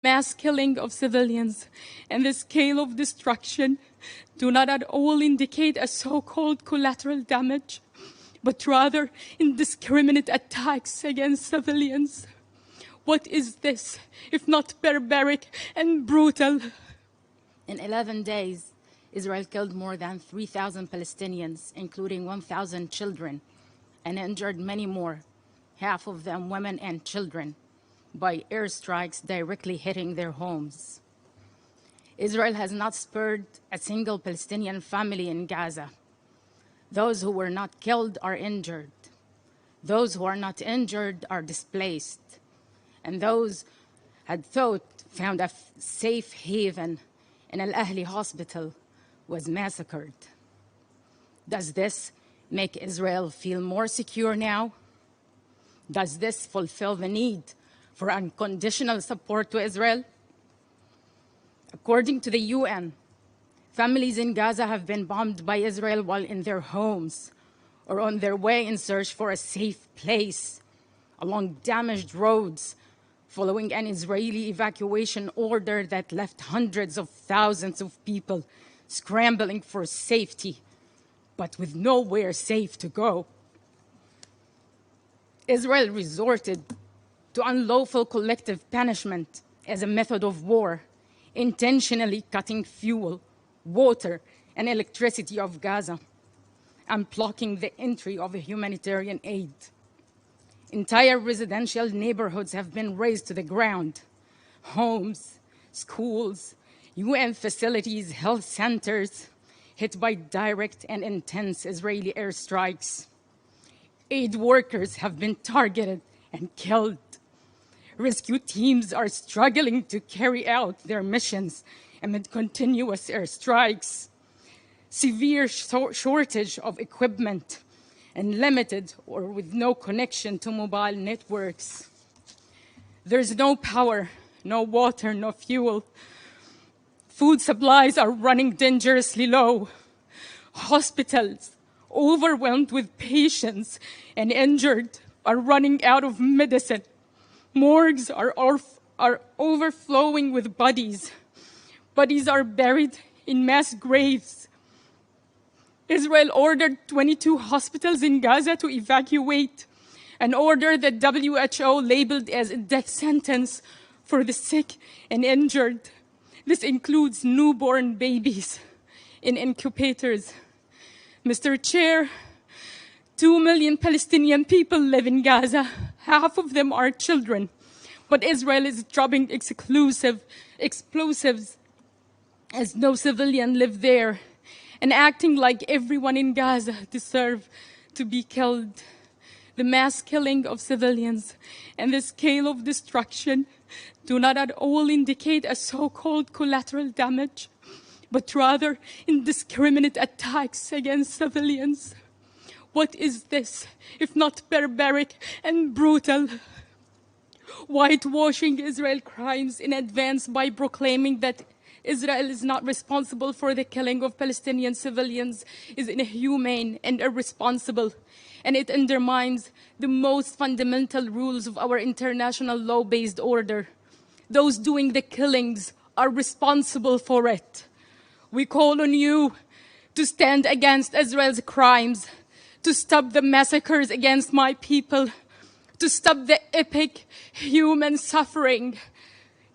Mass killing of civilians and the scale of destruction do not at all indicate a so-called collateral damage, but rather indiscriminate attacks against civilians. What is this, if not barbaric and brutal? In 11 days, Israel killed more than 3,000 Palestinians, including 1,000 children, and injured many more, half of them women and children, by airstrikes directly hitting their homes. Israel has not spared a single Palestinian family in Gaza. Those who were not killed are injured. Those who are not injured are displaced. And those had thought found a safe haven in Al-Ahli hospital was massacred. Does this make Israel feel more secure now? Does this fulfill the need for unconditional support to Israel? According to the UN, families in Gaza have been bombed by Israel while in their homes or on their way in search for a safe place along damaged roads following an Israeli evacuation order that left hundreds of thousands of people scrambling for safety, but with nowhere safe to go. Israel resorted to unlawful collective punishment as a method of war, intentionally cutting fuel, water, and electricity of Gaza, and blocking the entry of humanitarian aid. Entire residential neighborhoods have been razed to the ground. Homes, schools, UN facilities, health centers, hit by direct and intense Israeli airstrikes. Aid workers have been targeted and killed. Rescue teams are struggling to carry out their missions amid continuous airstrikes. Severe shortage of equipment and limited or with no connection to mobile networks. There's no power, no water, no fuel. Food supplies are running dangerously low. Hospitals, overwhelmed with patients and injured, are running out of medicine. Morgues are overflowing with bodies. Bodies are buried in mass graves. Israel ordered 22 hospitals in Gaza to evacuate, an order that WHO labeled as a death sentence for the sick and injured. This includes newborn babies in incubators. Mr. Chair, 2 million Palestinian people live in Gaza. Half of them are children. But Israel is dropping explosives as no civilian live there, and acting like everyone in Gaza deserves to be killed. The mass killing of civilians and the scale of destruction do not at all indicate a so-called collateral damage, but rather indiscriminate attacks against civilians. What is this, if not barbaric and brutal? Whitewashing Israel crimes in advance by proclaiming that Israel is not responsible for the killing of Palestinian civilians is inhumane and irresponsible, and it undermines the most fundamental rules of our international law-based order. Those doing the killings are responsible for it. We call on you to stand against Israel's crimes, to stop the massacres against my people, to stop the epic human suffering,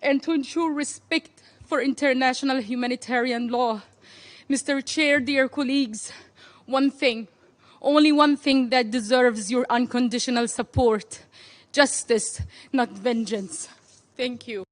and to ensure respect for international humanitarian law. Mr. Chair, dear colleagues, one thing, only one thing that deserves your unconditional support: justice, not vengeance. Thank you.